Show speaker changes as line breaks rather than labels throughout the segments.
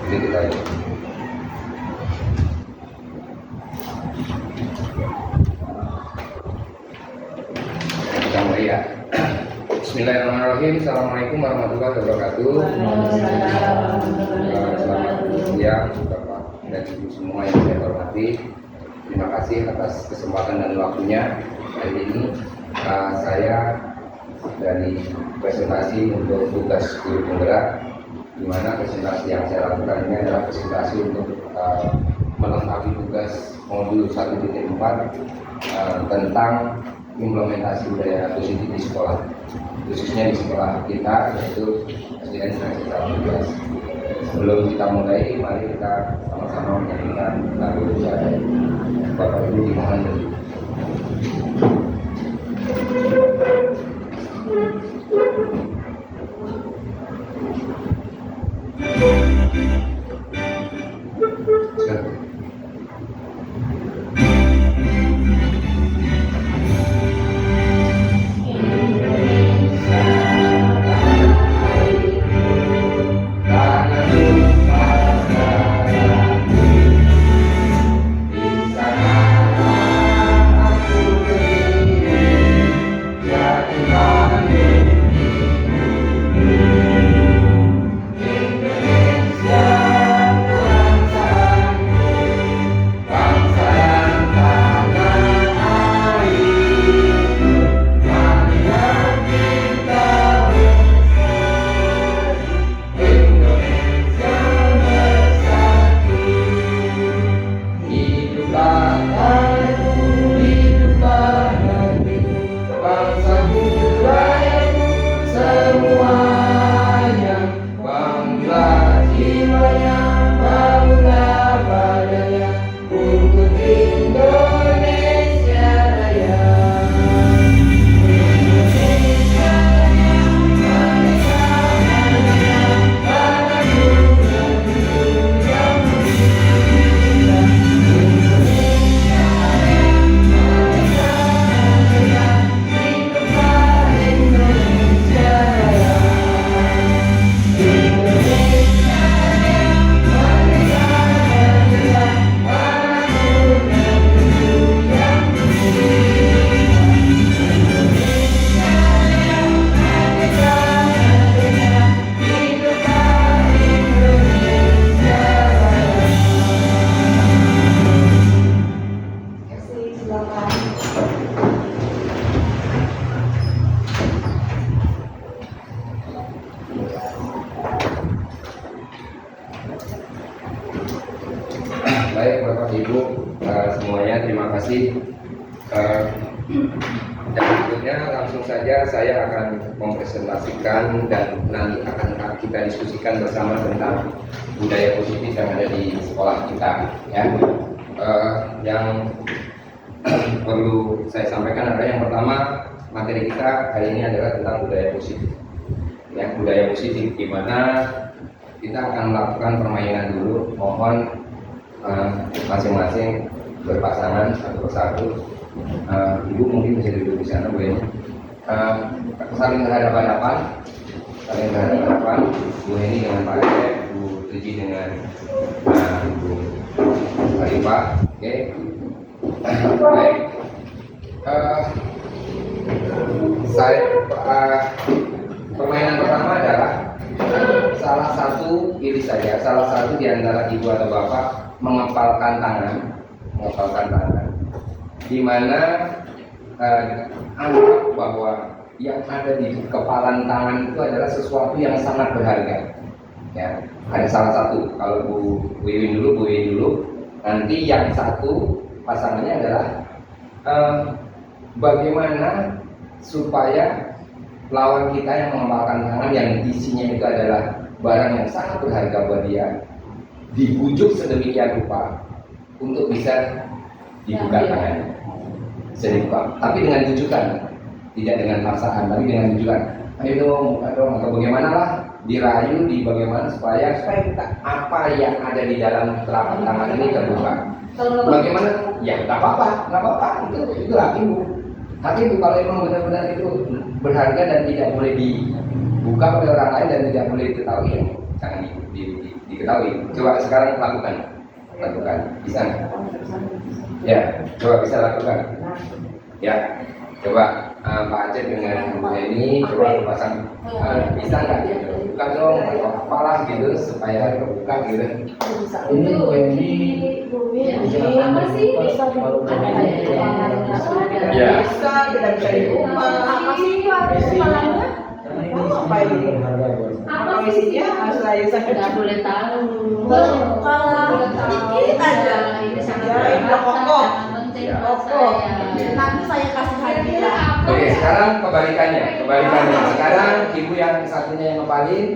sedikit aja. Kita mulai ya. Bismillahirrahmanirrahim. Assalamualaikum warahmatullahi wabarakatuh. Selamat siang Bapak dan Ibu semua yang saya hormati. Terima kasih atas kesempatan dan waktunya. Hari ini saya dari presentasi untuk tugas guru penggerak, di mana presentasi yang saya lakukan ini adalah presentasi untuk melengkapi tugas modul 1.4 tentang implementasi budaya positif di sekolah, khususnya di sekolah kita, yaitu SDN Negeri 12. Sebelum kita mulai, mari kita sama-sama menyanyikan lagu Indonesia. Bapak Ibu dimohon berdiri. Baik Bapak Ibu semuanya, terima kasih. Dan berikutnya langsung saja saya akan mempresentasikan dan nanti akan kita diskusikan bersama tentang budaya positif yang ada di sekolah kita. Ya, yang perlu saya sampaikan adalah yang pertama, materi kita hari ini adalah tentang budaya positif. Ya, budaya positif di mana kita akan melakukan permainan dulu. Mohon masing-masing berpasangan satu persatu. Ibu mungkin bisa duduk di sana, Bu Eni. Saling berhadapan-hadapan, Bu Eni dengan Pak Ece, Bu Riji dengan Bu Arifah. Oke. Baik. Permainan pertama adalah salah satu di antara ibu atau bapak mengepalkan tangan, di mana anggap bahwa yang ada di kepalan tangan itu adalah sesuatu yang sangat berharga. Ya, ada salah satu, kalau Bu Wiwin dulu, nanti yang satu pasangannya adalah bagaimana supaya lawan kita yang mengepalkan tangan yang isinya itu adalah barang yang sangat berharga buat dia, dibujuk sedemikian rupa untuk bisa dibuka tangannya, bisa dibuka, tapi dengan bujukan, tidak dengan paksaan, tapi dengan bujukan. Ayo dong, atau bagaimana lah, dirayu, di bagaimana supaya kita apa yang ada di dalam telapak tangan ini terbuka. Bagaimana? Ya nggak apa-apa, itu hak ibu. Hak ibu kalau memang benar-benar itu berharga dan tidak boleh dibuka oleh orang lain dan tidak boleh diketahui, ya jangan diketahui. Coba sekarang lakukan, bisa nggak? Ya, coba bisa lakukan. Ya, coba Pak Aceh dengan ini coba pasang bisa nggak? Buka dong atau apalah gitu supaya terbuka gitu.
Ini apa sih bisa dibuka?
Ya.
Bisa, tidak bisa di rumah.
Apa sih kepalanya?
Apa ini? Apa isinya? Saya
Nggak boleh tahu.
Dikit aja.
Ini sangat
Ya, ini
berat,
pokok.
sangat penting
Ya.
buat saya.
Nanti saya kasih hadiah.
Oke, sekarang kebalikannya. Sekarang ibu yang satunya yang ngepalin,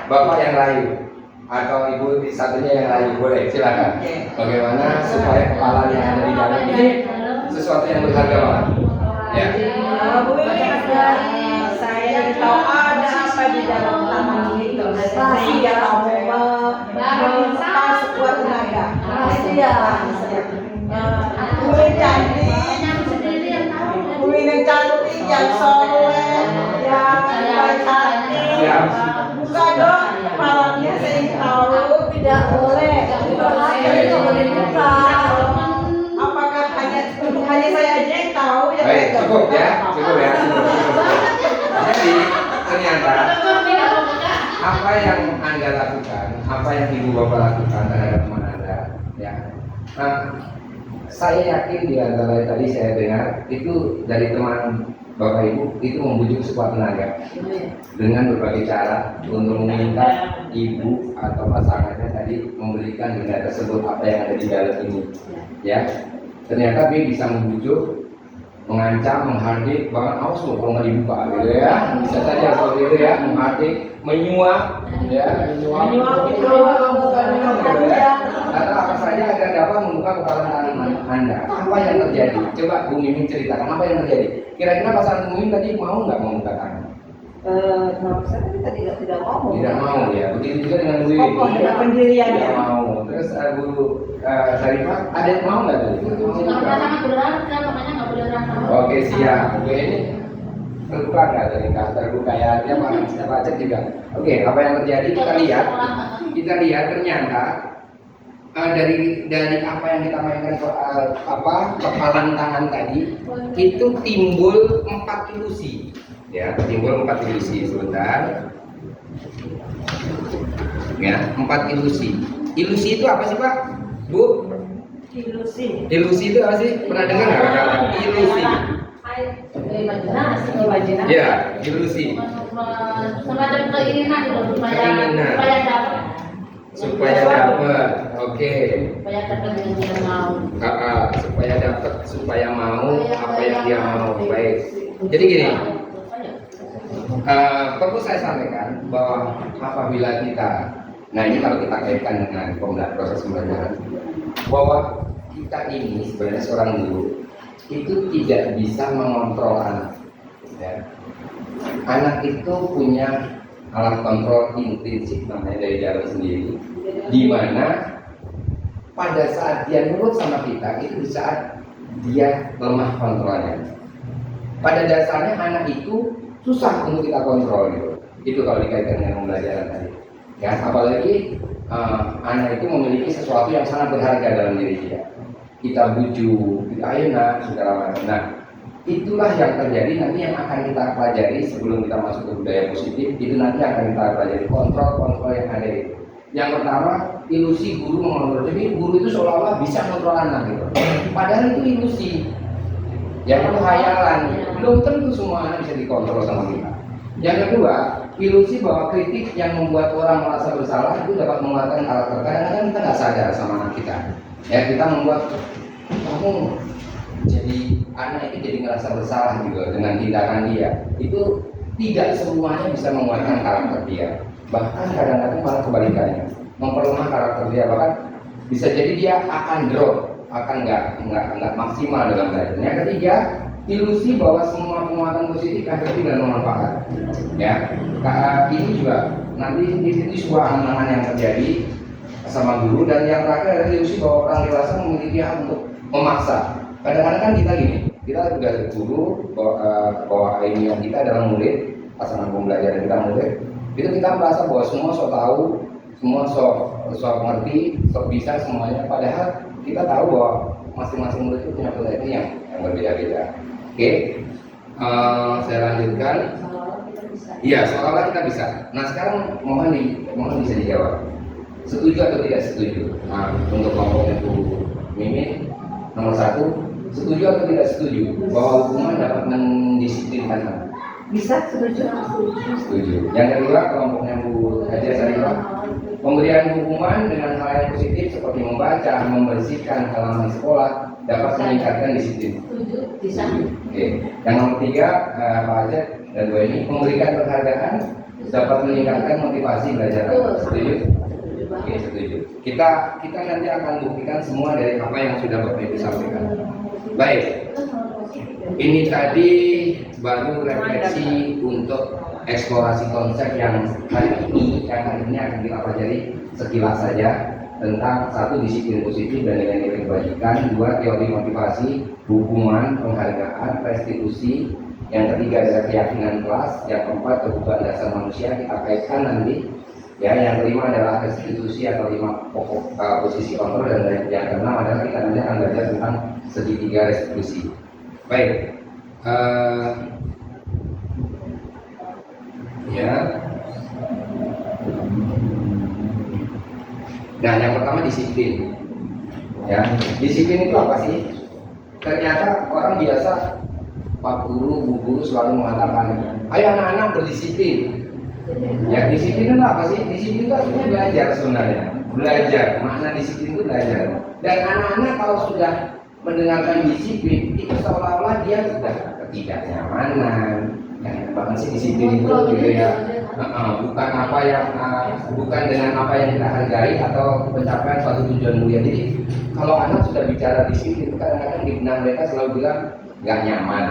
bapak yang layu, atau ibu satunya yang layu, boleh silakan. Bagaimana supaya kepala yang ada di dalam ini sesuatu yang berharga banget? Ya.
Saya tahu ada apa di dalam taman itu. Sehingga kamu meminta sekuat tenaga. Kulit cantik, kulit yang cantik, yang soleh, yang cantik. Buka dong kepalanya, saya ingin tahu. Tidak boleh. Tidak boleh buka. Apakah hanya saya aja yang tahu ya?
Baik, cukup ya. Jadi ternyata apa yang Anda lakukan, apa yang ibu bapak lakukan terhadap teman Anda, ya. Nah, saya yakin di antara tadi saya dengar itu dari teman bapak ibu itu membujuk sekuat tenaga dengan berbagai cara untuk meminta ibu atau pasangannya tadi memberikan benda tersebut apa yang ada di dalam ini, ya. Ternyata dia bisa membujuk, mengancam, menghardik, bahkan awas loh kalau nggak dibuka gitu ya, bisa saja seperti itu ya, menghardik, menyuap, ya, menyuap itu bukan gitu ya, atau apa saja agar dapat membuka kepala tangan Anda. Apa yang terjadi? Coba Bu Mimin ceritakan apa yang terjadi. Kira-kira pasangan Bu Mimin tadi mau nggak membuka tangan?
Saya tadi tidak mau.
Tidak mau ya. Begitu juga dengan Bu Wiwi.
Kokoh dengan pendiriannya.
Tidak mau. Terus Bu Sarifah, ada yang mau nggak tadi?
Karena sangat berharga, makanya nggak boleh orang tahu.
Oke, siap. Oke, ini terbuka nggak tadi? Terbuka ya. Dia Pak Aceh juga. Oke, apa yang terjadi kita lihat ternyata dari apa yang kita mainkan kepalan tangan tadi itu timbul 4 ilusi. Ya, timbul 4 ilusi sebentar. Ya, 4 ilusi. Ilusi itu apa sih, Pak? Bu?
Ilusi.
Ilusi itu apa sih? Pernah dengar nggak kata ilusi?
Imajinasi.
Ya, ilusi.
Semacam keinginan supaya dapat. Oke. Supaya dapat yang dia mau.
Supaya dapat, supaya mau apa yang dia mau. Baik. Jadi gini. Perlu saya sampaikan bahwa apabila kita, nah ini kalau kita kaitkan dengan proses pembelajaran, bahwa kita ini sebenarnya seorang guru itu tidak bisa mengontrol anak. Ya. Anak itu punya alat kontrol intrinsik namanya dari dalam sendiri, di mana pada saat dia nurut sama kita itu di saat dia lemah kontrolnya. Pada dasarnya anak itu susah untuk kita kontrol gitu. Itu kalau dikaitkan dengan pembelajaran tadi. Ya, apalagi anak itu memiliki sesuatu yang sangat berharga dalam diri dia. Kita bujuk, kita ayo nak, segala macam. Nah, itulah yang terjadi nanti yang akan kita pelajari sebelum kita masuk ke budaya positif. Itu nanti akan kita pelajari kontrol yang ada itu. Yang pertama, ilusi guru mengontrol. Jadi guru itu seolah-olah bisa mengontrol anak gitu. Padahal itu ilusi. Yang itu hayalan, belum tentu semua anak bisa dikontrol sama kita. Yang kedua, ilusi bahwa kritik yang membuat orang merasa bersalah itu dapat menguatkan karakter. Kadang-kadang kita nggak sadar sama anak kita. Ya, kita membuat kamu jadi anak itu jadi ngerasa bersalah juga dengan tindakan dia. Itu tidak semuanya bisa menguatkan karakter dia. Bahkan kadang-kadang malah kebalikannya, memperlemah karakter dia. Bahkan bisa jadi dia akan drop, akan nggak maksimal dalam belajar. Yang ketiga, ilusi bahwa semua penguatan positif efektif dan bermanfaat. Ya, ini juga nanti ini sebuah angan-angan yang terjadi sama guru. Dan yang terakhir adalah ilusi bahwa orang dewasa memiliki hak untuk memaksa. Kadang-kadang kan kita gini, kita juga guru bahwa ini yang kita adalah murid, pasangan pembelajaran kita murid, itu kita merasa bahwa semua so tahu, semua sok ngerti, sok bisa semuanya. Padahal kita tahu bahwa masing-masing murid itu punya potensi yang berbeda-beda. Oke, saya lanjutkan. Iya, seolah-olah kita bisa. Nah sekarang mohon bisa dijawab. Setuju atau tidak setuju? Nah, untuk kelompoknya Bu Mimin, nomor 1, setuju atau tidak setuju bahwa hukuman dapat mendisiplinkan anak?
Bisa setuju.
Setuju. Yang kedua, kelompoknya Bu Haja Sarifah, pemberian hukuman dengan hal yang positif seperti membaca, membersihkan halaman sekolah dapat meningkatkan disiplin.
Setuju. Bisa.
Oke. Yang nomor 3, Pak Haja dan Bu Eni, memberikan penghargaan dapat meningkatkan motivasi belajar. Setuju? Oke, setuju. Kita nanti akan buktikan semua dari apa yang sudah Bapak Ibu sampaikan. Baik. Ini tadi baru refleksi untuk eksplorasi konsep yang hari ini akan kita pelajari sekilas saja tentang 1, disiplin positif dan nilai-nilai kebajikan, 2, teori motivasi, hukuman, penghargaan, restitusi, yang ketiga adalah keyakinan kelas, yang keempat kebutuhan dasar manusia kita kaitkan nanti. Ya, yang kelima adalah restitusi atau 5 pokok posisi kontrol, dan yang keenam adalah kita nanti akan belajar tentang segitiga restitusi. Baik, ya. Nah, yang pertama disiplin. Ya, disiplin itu apa sih? Ternyata orang biasa, Pak Guru, Bu Guru selalu mengatakan, ayo anak-anak berdisiplin. Ya, disiplin itu apa sih? Disiplin itu artinya belajar sebenarnya. Belajar, makna disiplin itu belajar. Dan anak-anak kalau sudah mendengarkan disiplin, itu seolah-olah dia sudah ketidaknyamanan. Ya, bahkan sih disiplin itu gitu ya. Bukan apa yang bukan dengan apa yang kita hargai atau pencapaian suatu tujuan mulia. Jadi kalau anak sudah bicara disiplin, itu kadang-kadang di benak mereka selalu bilang nggak nyaman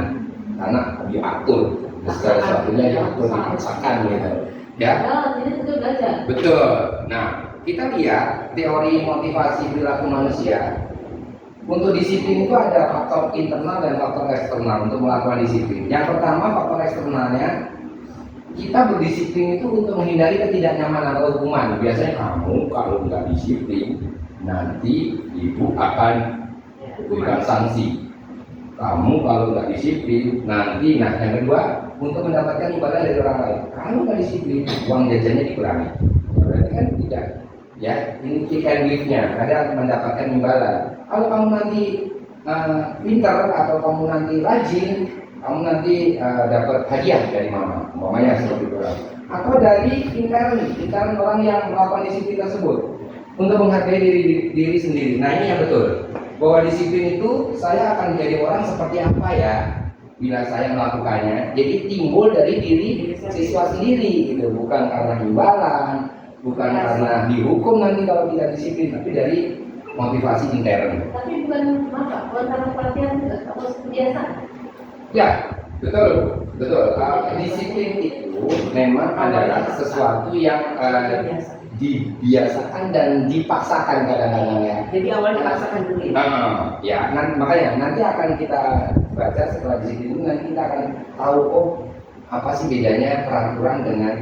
karena diatur. Segala sesuatunya diatur, dipaksakan gitu. Ya. Betul. Nah, kita lihat teori motivasi perilaku manusia. Untuk disiplin itu ada faktor internal dan faktor eksternal untuk melakukan disiplin. Yang pertama, faktor eksternalnya, kita berdisiplin itu untuk menghindari ketidaknyamanan atau hukuman. Biasanya kamu kalau nggak disiplin, nanti ibu akan berikan sanksi. Kamu kalau nggak disiplin, nanti. Nah, yang kedua, untuk mendapatkan imbalan dari orang lain. Kalau nggak disiplin, uang jajannya dikurangi. Berarti kan tidak. Ya, ini kick and give-nya, ada mendapatkan imbalan. Kalau kamu nanti pintar atau kamu nanti rajin, kamu nanti dapat hadiah dari mama, umpamanya seperti itu. Atau dari intern orang yang melakukan disiplin tersebut untuk menghargai diri sendiri. Nah, ini yang betul. Bahwa disiplin itu saya akan menjadi orang seperti apa ya bila saya melakukannya. Jadi timbul dari diri siswa sendiri gitu, bukan karena imbalan, bukan karena dihukum nanti kalau tidak disiplin, tapi dari motivasi intern.
Tapi bukan karena pelatihan atau kebiasaan. Ya,
betul. Disiplin itu memang adalah sesuatu yang dibiasakan dan dipaksakan kadang-kadang ya.
Jadi awalnya dipaksakan dulu.
Ya, makanya nanti akan kita baca setelah disiplin itu, nanti kita akan tahu apa sih bedanya peraturan dengan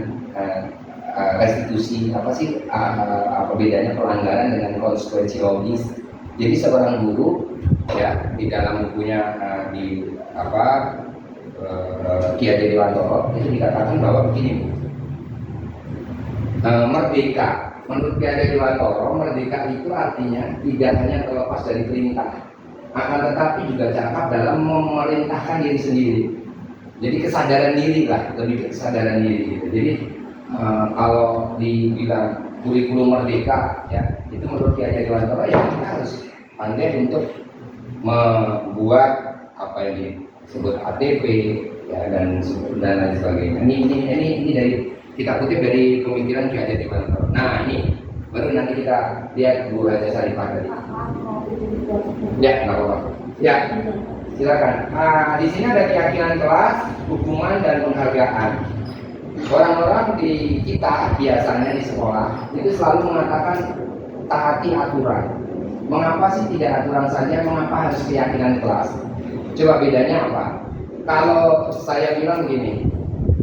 restitusi, apa sih apa bedanya pelanggaran dengan konsekuensi logis. Jadi seorang guru ya di dalam bukunya Ki Hajar Dewantoro itu dikatakan bahwa begini, merdeka. Menurut Ki Hajar Dewantoro, merdeka itu artinya tidak hanya terlepas dari perintah, akan tetapi juga cakap dalam memerintahkan diri sendiri. Jadi kesadaran diri lah, lebih ke kesadaran diri gitu. Jadi kalau dibilang kurikulum merdeka ya, itu menurut Ki Hajar Dewantoro ya kita harus pandai untuk membuat apa yang disebut ATP ya, dan lain sebagainya. Ini dari kita kutip dari pemikiran Ki Hajar Dewantoro. Nah, ini baru nanti kita lihat Bu Haja Sarifah tadi. Ya, nggak apa-apa. Ya, silakan. Di sini ada keyakinan kelas, hukuman dan penghargaan. Orang-orang di kita biasanya di sekolah itu selalu mengatakan taati aturan. Mengapa sih tidak aturan saja? Mengapa harus keyakinan kelas? Coba bedanya apa? Kalau saya bilang begini,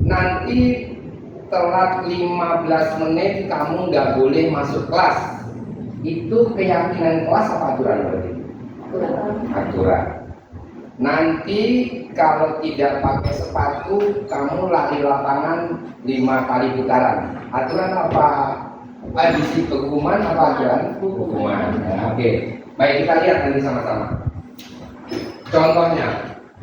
nanti telat 15 menit kamu nggak boleh masuk kelas. Itu keyakinan kelas apa aturan berarti? Aturan. Nanti kalau tidak pakai sepatu kamu lari lapangan 5 kali putaran. Aturan apa? Disiplin hukuman apa aturan? Hukuman. Nah, oke. Baik, kita lihat nanti sama-sama. Contohnya,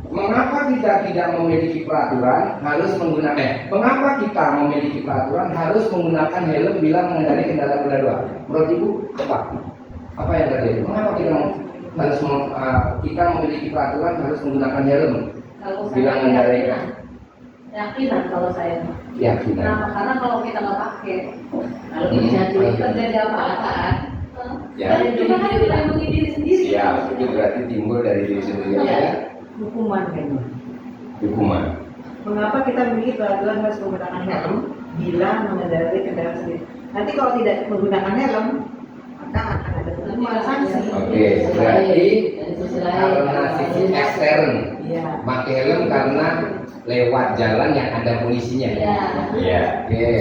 mengapa kita tidak memiliki peraturan harus menggunakan mengapa kita memiliki peraturan harus menggunakan helm bila mengendarai kendaraan roda 2? Menurut Ibu apa? Apa yang terjadi? Mengapa kita memiliki peraturan harus menggunakan helm bila mengendarai?
Yakinan kalau saya.
Yakinan.
Nah, karena kalau kita nggak pakai, kalau terjadi apa-apa,
Ya.
kita kan melindungi diri sendiri.
Ya, itu berarti timbul dari diri sendiri ya.
Hukuman kayaknya.
Hukuman.
Mengapa kita memiliki peraturan harus menggunakan helm bila mengendarai kendaraan sendiri? Nanti kalau tidak menggunakan helm, maka akan ada hukuman sanksi.
Oke, berarti
Dari sisi lain,
karena sisi ekstern,
Iya.
pakai helm karena lewat jalan yang ada polisinya.
Iya.
Iya, oke.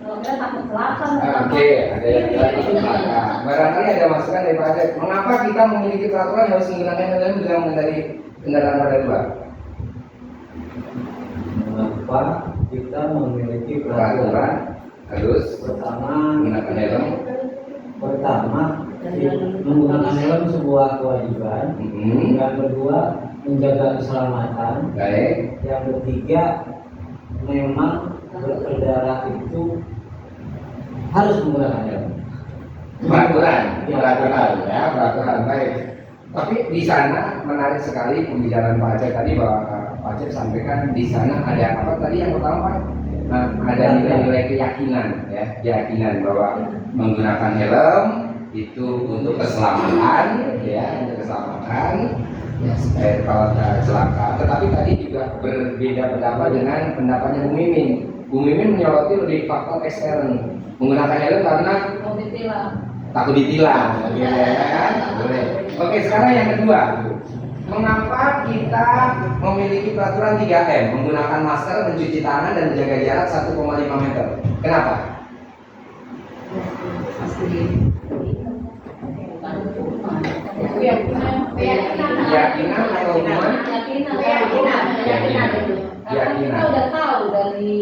Kalau kita takut celaka.
Oke, ada yang bilang itu maka. Barangkali ada masukan dari Pak Acep. Mengapa kita memiliki peraturan harus menggunakan helm bila mengendarai kendaraan roda 2?
Mengapa kita memiliki
Peraturan
peraturan?
harus
Pertama,
menggunakan helm.
Menggunakan helm sebuah kewajiban. Yang kedua, menjaga keselamatan.
Baik.
Yang ketiga, memang berkendara itu harus menggunakan helm.
Peraturan,
Ya.
peraturan, ya, peraturan. Baik. Tapi di sana menarik sekali pembicaraan Pak Acep tadi bahwa Pak Acep sampaikan di sana ada apa tadi yang pertama Pak? Ada nilai-nilai keyakinan, ya, keyakinan bahwa menggunakan helm itu untuk keselamatan, ya, untuk keselamatan. Ya, supaya kalau tidak celaka. Tetapi tadi juga berbeda pendapat dengan pendapatnya Bu Mimin. Bu Mimin menyoroti lebih faktor ekstern. Menggunakan helm karena
Mau ditilang.
takut ditilang, gitu ya kan? Boleh. Oke, sekarang yang kedua. Mengapa kita memiliki peraturan 3M? Menggunakan masker, mencuci tangan, dan menjaga jarak 1,5 meter. Kenapa? Keyakinan atau hukuman?
Keyakinan. Kita udah tahu dari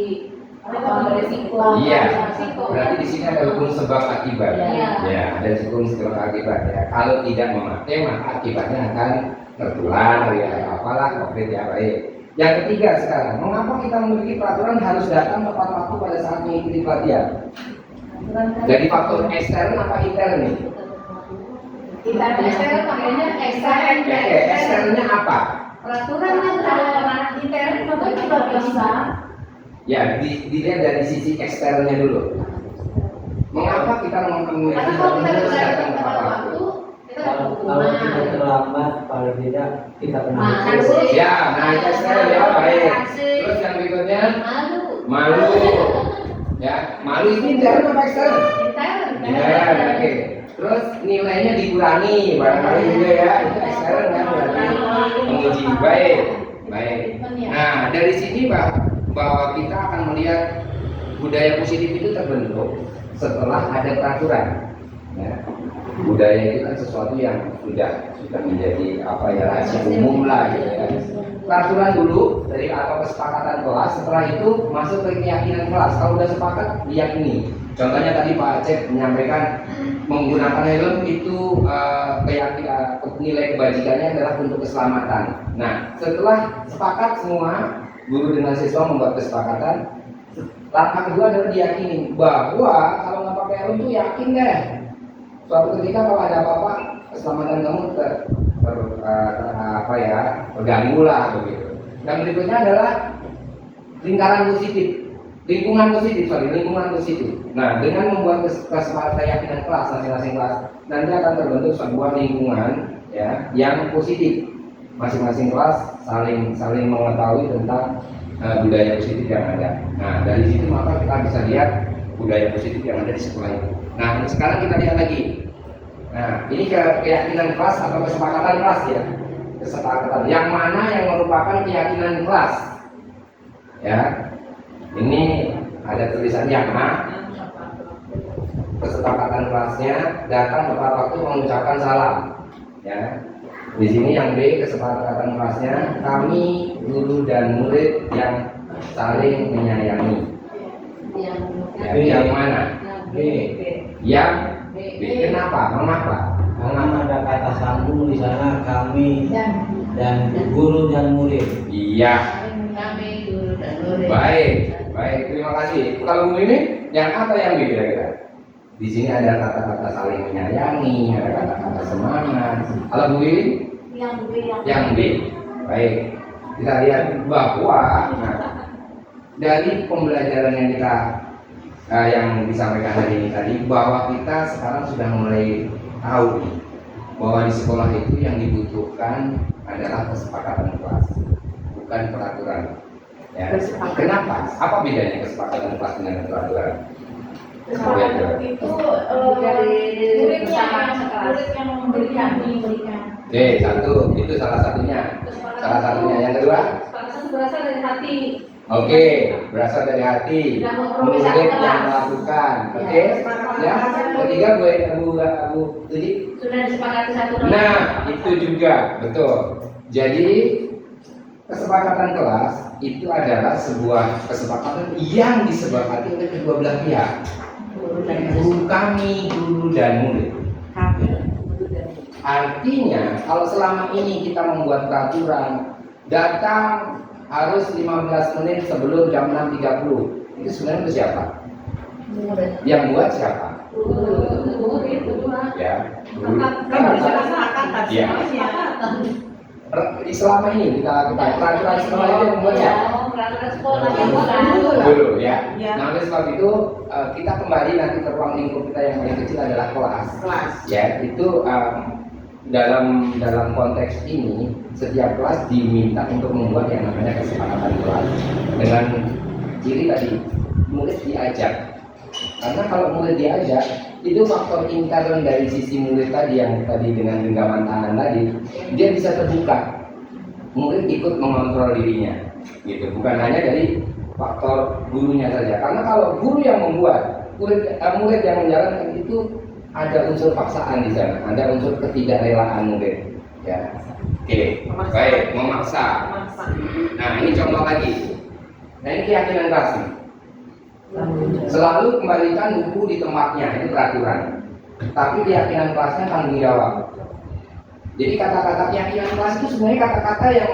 resiko.
Iya.
Resiko.
Berarti di sini ada hukum sebab akibat.
Iya.
Ya, ada hukum sebab akibat ya. Kalau tidak memakai maka akibatnya akan tertular ya, apalah COVID ya baik. Yang ketiga sekarang, mengapa kita memiliki peraturan harus datang tepat waktu pada saat mengikuti pelatihan? Jadi faktor ekstern apa intern nih?
Kita ekstern makanya ekstern.
Oke, eksternnya apa?
Peraturan kan kalau orang intern maka juga bisa.
Ya, dilihat dari sisi eksternnya dulu. Mengapa kita memiliki
Karena kalau kita
peraturan harus
tidak
datang
tepat
tepat waktu?
waktu, kita dapat
Kalau kita
hukuman.
terlambat, paling tidak kita kena
Sanksi.
hukum.
Ya, nah itu ekstern ya baik. Terus yang berikutnya malu. Ya, malu ini intern apa ekstern? Intern, oke. Terus nilainya dikurangi, barangkali juga ya. Itu ekstern kan berarti menguji baik. Baik. Nah, dari sini bahwa kita akan melihat budaya positif itu terbentuk setelah ada peraturan. Ya. Budaya itu kan sesuatu yang sudah menjadi apa ya rahasia umum lah gitu ya. Peraturan dulu dari atau kesepakatan kelas, setelah itu masuk ke keyakinan kelas. Kalau udah sepakat diyakini. Contohnya tadi Pak Acep menyampaikan menggunakan helm itu nilai kebajikannya adalah untuk keselamatan. Nah, setelah sepakat semua guru dengan siswa membuat kesepakatan, langkah kedua adalah diyakini bahwa kalau nggak pakai helm itu yakin deh suatu ketika kalau ada apa-apa keselamatan kamu terganggu lah begitu. Dan berikutnya adalah lingkungan positif. Nah, dengan membuat kesepakatan keyakinan kelas masing-masing kelas, nanti akan terbentuk sebuah lingkungan ya yang positif. Masing-masing kelas saling mengetahui tentang budaya positif yang ada. Nah, dari situ maka kita bisa lihat budaya positif yang ada di sekolah itu. Nah, sekarang kita lihat lagi. Nah, ini keyakinan kelas atau kesepakatan kelas ya. Kesepakatan. Yang mana yang merupakan keyakinan kelas? Ya. Ini ada tulisan yang A. Kesepakatan kelasnya datang tepat waktu mengucapkan salam. Ya. Di sini yang B, kesepakatan kelasnya kami guru dan murid yang saling menyayangi. Ya, yang mana?
B.
Yang B. Kenapa? Mengapa?
Karena ada kata sambung di sana kami dan guru dan murid.
Iya.
Kami guru dan murid.
Baik, baik. Terima kasih. Kalau Bu ini yang A atau yang B kira-kira? Di sini ada kata-kata saling menyayangi, ada kata-kata semangat. Kalau Bu ini? Yang B. Baik. Kita lihat bahwa dari pembelajaran yang kita yang disampaikan hari ini tadi, bahwa kita sekarang sudah mulai tahu bahwa di sekolah itu yang dibutuhkan adalah kesepakatan kelas, bukan peraturan. Ya. Kenapa? Apa bedanya kesepakatan kelas dengan peraturan?
Kesepakatan itu murid yang memberikan.
Oke, satu itu salah satunya. Salah satunya. Yang kedua?
Kesepakatan berasal dari hati.
Oke, berasal dari hati. Murid yang melakukan. Oke, ya. Ketiga Bu Tuji.
Sudah disepakati satu.
Nah, itu juga betul. Jadi kesepakatan kelas itu adalah sebuah kesepakatan yang disepakati oleh kedua belah pihak. Guru kami, guru dan murid. Artinya, kalau selama ini kita membuat peraturan, datang harus 15 menit sebelum jam 6.30. Itu sebenarnya itu siapa? Yang buat siapa? Ya, guru. Ya. Selama ini kita lakukan peraturan sekolah itu yang membuat siapa?
Peraturan sekolah yang bukan.
Dulu ya.
Ya.
Nah, oleh sebab itu kita kembali nanti ke ruang lingkup kita yang paling kecil adalah kelas. Ya, itu dalam konteks ini setiap kelas diminta untuk membuat yang namanya kesepakatan kelas dengan ciri tadi murid diajak. Karena kalau murid diajak itu faktor intern dari sisi murid tadi yang tadi dengan genggaman tangan tadi dia bisa terbuka. Murid ikut mengontrol dirinya, gitu. Bukan hanya dari faktor gurunya saja. Karena kalau guru yang membuat, murid yang menjalankan itu ada unsur paksaan di sana, ada unsur ketidakrelaan murid. Ya, oke, baik, memaksa. Nah, ini contoh lagi. Nah, ini keyakinan kelas nih. Selalu kembalikan buku di tempatnya, ini peraturan. Tapi keyakinan kelasnya tanggung jawab. Jadi kata-kata keyakinan kelas itu sebenarnya kata-kata yang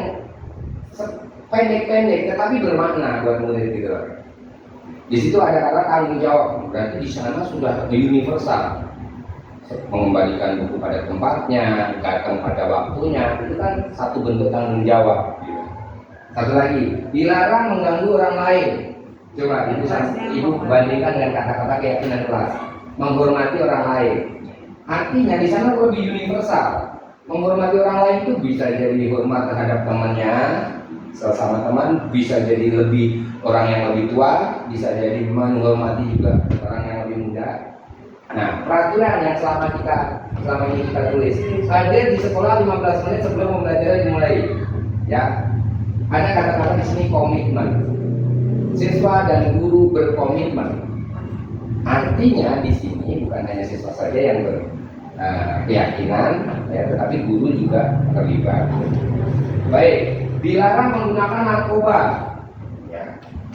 pendek-pendek, tetapi bermakna buat murid gitu. Di situ ada kata tanggung jawab, berarti di sana sudah universal. Mengembalikan buku pada tempatnya, datang pada waktunya, itu kan satu bentuk tanggung jawab. Gitu. Satu lagi, dilarang mengganggu orang lain. Coba ibu bandingkan dengan kata-kata keyakinan kelas. Menghormati orang lain. Artinya di sana lebih universal. Menghormati orang lain itu bisa jadi hormat terhadap temannya, sesama teman, bisa jadi lebih orang yang lebih tua, bisa jadi menghormati juga orang yang lebih muda. Nah, peraturan yang selama ini kita tulis hadir di sekolah 15 menit sebelum pembelajaran dimulai. Ya, ada kata-kata di sini komitmen. Siswa dan guru berkomitmen. Artinya di sini bukan hanya siswa saja yang berkeyakinan, ya, tetapi guru juga terlibat. Baik, dilarang menggunakan narkoba. Ya.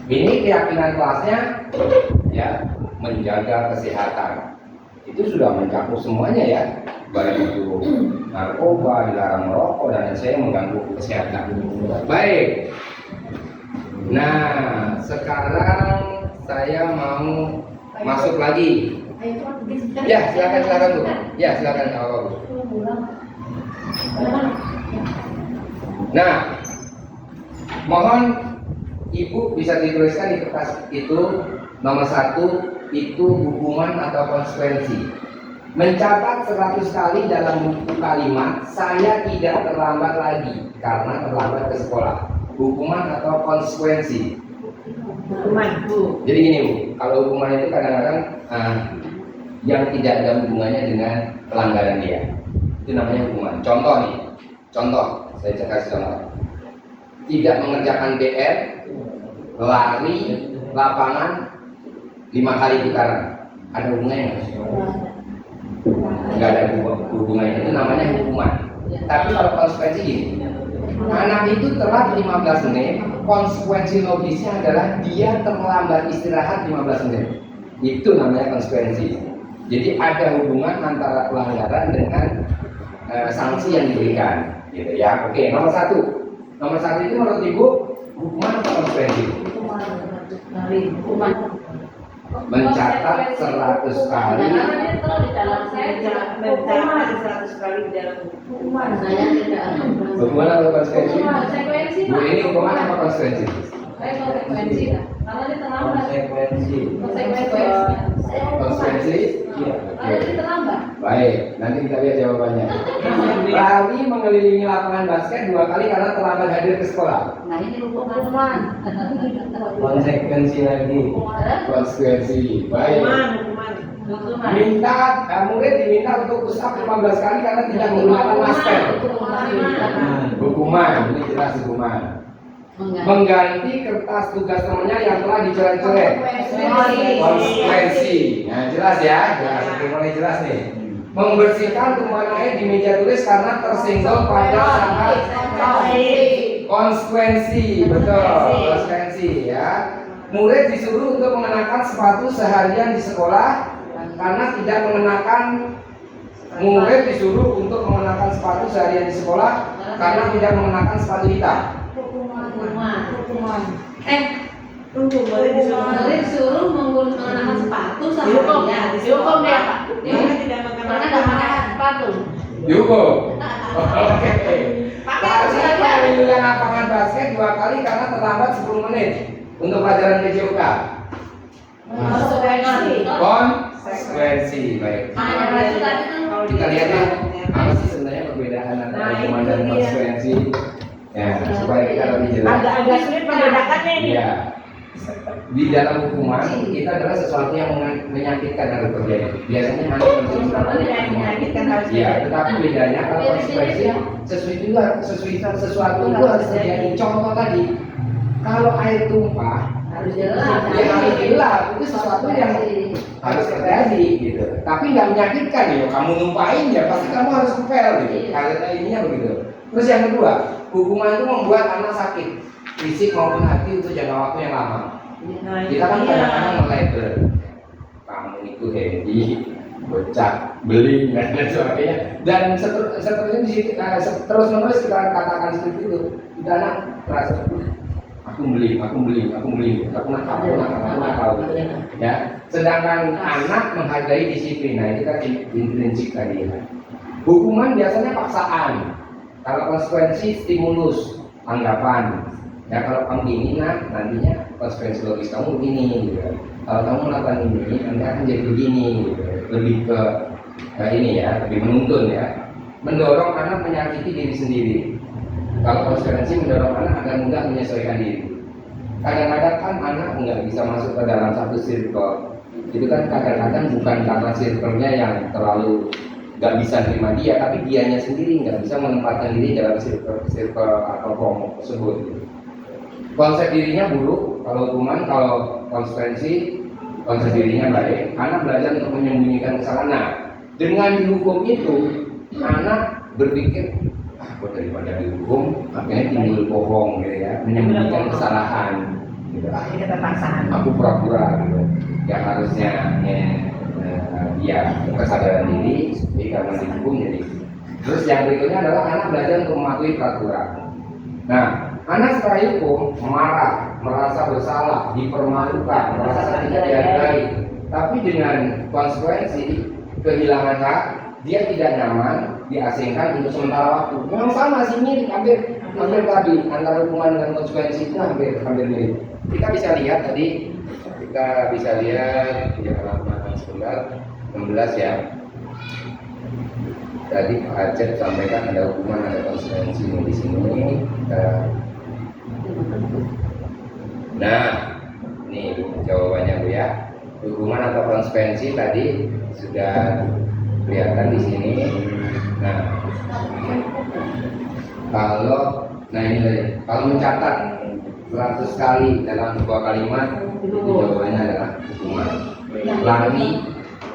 Ini keyakinan kelasnya, ya, menjaga kesehatan. Itu sudah mencakup semuanya ya, baik itu narkoba, dilarang merokok dan lain sebagainya mengganggu kesehatan. Baik. Nah, sekarang saya mau masuk lagi. Ya, silakan Bu. Ya, silakan Bu. Nah, mohon Ibu bisa dituliskan di kertas itu nomor 1 itu hukuman atau konsekuensi. Mencatat 100 kali dalam buku kalimat saya tidak terlambat lagi karena terlambat ke sekolah. Hukuman atau konsekuensi?
Hukuman, Bu.
Jadi gini Bu, kalau hukuman itu kadang-kadang yang tidak ada hubungannya dengan pelanggaran dia, itu namanya hukuman. Contoh nih, saya kasih contoh. Tidak mengerjakan PR, lari, lapangan, 5 kali putaran. Ada hubungannya nggak? Nggak ada hubungannya, itu namanya hukuman. Tapi kalau konsekuensi gini, anak itu telat 15 menit, konsekuensi logisnya adalah dia terlambat istirahat 15 menit. Itu namanya konsekuensi. Jadi ada hubungan antara pelanggaran dengan sanksi yang diberikan, gitu ya. Oke, nomor satu itu menurut Ibu hukuman atau konsekuensi?
Hukuman.
Mencatat 100 kali.
Karena dia telah di dalam saya
Hukuman 100 kali di dalam
Hukuman saya tidak.
Hukuman atau konsekuensi?
konsekuensi.
Bu, ini hukuman apa konsekuensi?
Saya konsekuensi lah. Karena dia terlambat.
Konsekuensi.
Konsekuensi?
Iya.
Karena dia terlambat.
Baik, nanti kita lihat jawabannya. Lari mengelilingi lapangan basket 2 kali karena terlambat hadir ke sekolah.
Nah ini hukuman.
Konsekuensi lagi.
Konsekuensi. Baik.
hukuman.
Murid diminta untuk push up 15 kali karena tidak menggunakan masker. Hukuman, ini jelas hukuman. Mengganti kertas tugas temannya yang telah dicoret-coret. Konsekuensi. Nah, jelas ya, jelas. Oke, mulai jelas nih. Membersihkan tumpukan air di meja tulis karena tersenggol pada saat konsekuensi, betul, konsekuensi ya. Murid disuruh untuk mengenakan sepatu seharian di sekolah karena tidak mengenakan. Murid disuruh untuk mengenakan sepatu seharian di sekolah karena tidak mengenakan sepatu hitam.
Tunggu, boleh
Disuruh mengenakan sepatu sama
Dihukum,
dia.
dihukum dia, Pak.
Dia
Tidak
karena nggak pakai sepatu.
Dihukum. Oke. Harusnya mengelilingi lapangan basket 2 kali karena terlambat 10 menit untuk pelajaran PJUK. Konsekuensi, baik. Kita lihat ya, apa sih sebenarnya perbedaan antara hukuman dan konsekuensi? Ya, supaya kita lebih jelas.
Agak sulit membedakannya ini.
Iya. Di dalam hukuman kita adalah sesuatu yang menyakitkan harus terjadi. Biasanya hanya
Menyakitkan harus
Iya, tetapi bedanya kalau konsekuensi sesuatu itu harus terjadi. Contoh tadi, kalau air tumpah
Harus jelas.
ya harus jelas, itu sesuatu yang harus terjadi gitu. Tapi nggak menyakitkan ya, kamu numpahin ya pasti kamu harus ngepel gitu. Karena ininya begitu. Terus yang kedua, hukuman itu membuat anak sakit, fisik maupun hati untuk jangka waktu yang lama. Kita kan kadang-kadang melabel, kamu itu Hendy, bocah, beling dan lain sebagainya. Dan seterusnya di situ, terus menerus kita katakan seperti itu, kita anak merasa aku nakal. Ya, sedangkan anak menghargai disiplin. Nah, itu kan intrinsik tadi. Hukuman biasanya paksaan. Kalau konsekuensi stimulus, anggapan. Ya kalau kamu gini nantinya konsekuensi logis kamu begini gitu. Kalau kamu melakukan ini nanti akan jadi begini gitu. Lebih ke ini ya, lebih menuntun ya. Mendorong anak menyakiti diri sendiri. Kalau konsekuensi mendorong anak agar mudah menyesuaikan diri. Kadang-kadang kan anak nggak bisa masuk ke dalam satu circle. Itu kan kadang-kadang bukan karena circle-nya yang terlalu nggak bisa terima dia, tapi dianya sendiri nggak bisa menempatkan diri dalam circle atau kelompok tersebut. Konsep dirinya buruk kalau hukuman, kalau konsekuensi konsep dirinya baik. Anak belajar untuk menyembunyikan kesalahan. Nah, dengan dihukum itu anak berpikir daripada dihukum akhirnya timbul bohong gitu ya, menyembunyikan kesalahan gitu. Aku pura-pura gitu yang harusnya dia kesadaran diri, jadi karena dihukum jadi. Terus yang berikutnya adalah anak belajar untuk mematuhi peraturan. Nah, anak setelah hukum marah, merasa bersalah, dipermalukan, merasa tidak dihargai. Tapi dengan konsekuensi kehilangan hak, dia tidak nyaman, diasingkan untuk sementara waktu. Memang sama sih, mirip, hampir tadi antara hukuman dan konsekuensi itu hampir mirip. Kita bisa lihat tadi, ya halaman 16 ya. Tadi Pak Acep sampaikan ada hukuman, ada konsekuensi di sini. Nah, ini jawabannya Bu ya. Hukuman atau konsekuensi tadi sudah kelihatan di sini. Nah, kalau mencatat 100 kali dalam sebuah kalimat, itu jawabannya adalah hukuman. Lari,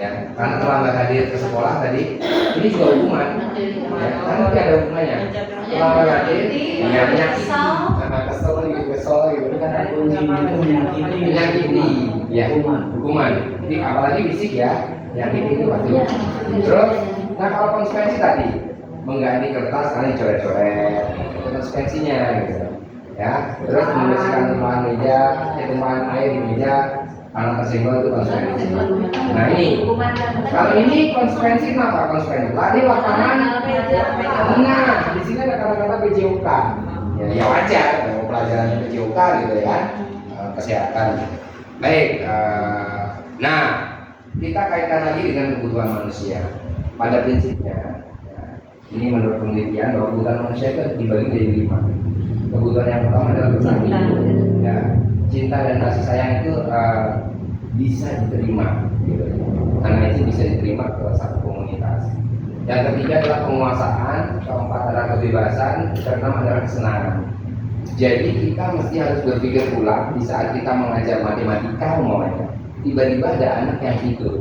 ya, karena terlambat hadir ke sekolah tadi, ini juga hukuman. Ya, karena nanti ada hukumannya. Terlambat hadir, ya menyakiti, kesel gitu.
Kata kunci itu
Menyakiti, ya, hukuman. Jadi apalagi fisik ya, menyakiti itu pasti. Terus, nah kalau konsekuensi tadi, mengganti kertas kalian coret-coret, itu konsekuensinya gitu. Ya, terus membersihkan tumpahan meja, tumpahan air di meja, karena tersenggol itu konsekuensi. Nah ini, kalau ini konsekuensi kenapa konsekuensi? Lari lapangan, nah di sini ada kata-kata PJOK. Ya wajar, mau pelajaran PJOK gitu ya, kesehatan. Baik, nah kita kaitkan lagi dengan kebutuhan manusia. Pada prinsipnya, ini menurut penelitian bahwa kebutuhan manusia itu dibagi menjadi 5. Kebutuhan yang pertama adalah berbagi, ya, cinta dan kasih sayang itu bisa diterima, gitu. Karena itu bisa diterima ke satu komunitas. Yang ketiga adalah penguasaan, keempat adalah kebebasan, keenam adalah kesenangan. Jadi kita mesti harus berpikir ulang di saat kita mengajar matematika umpamanya, tiba-tiba ada anak yang tidur.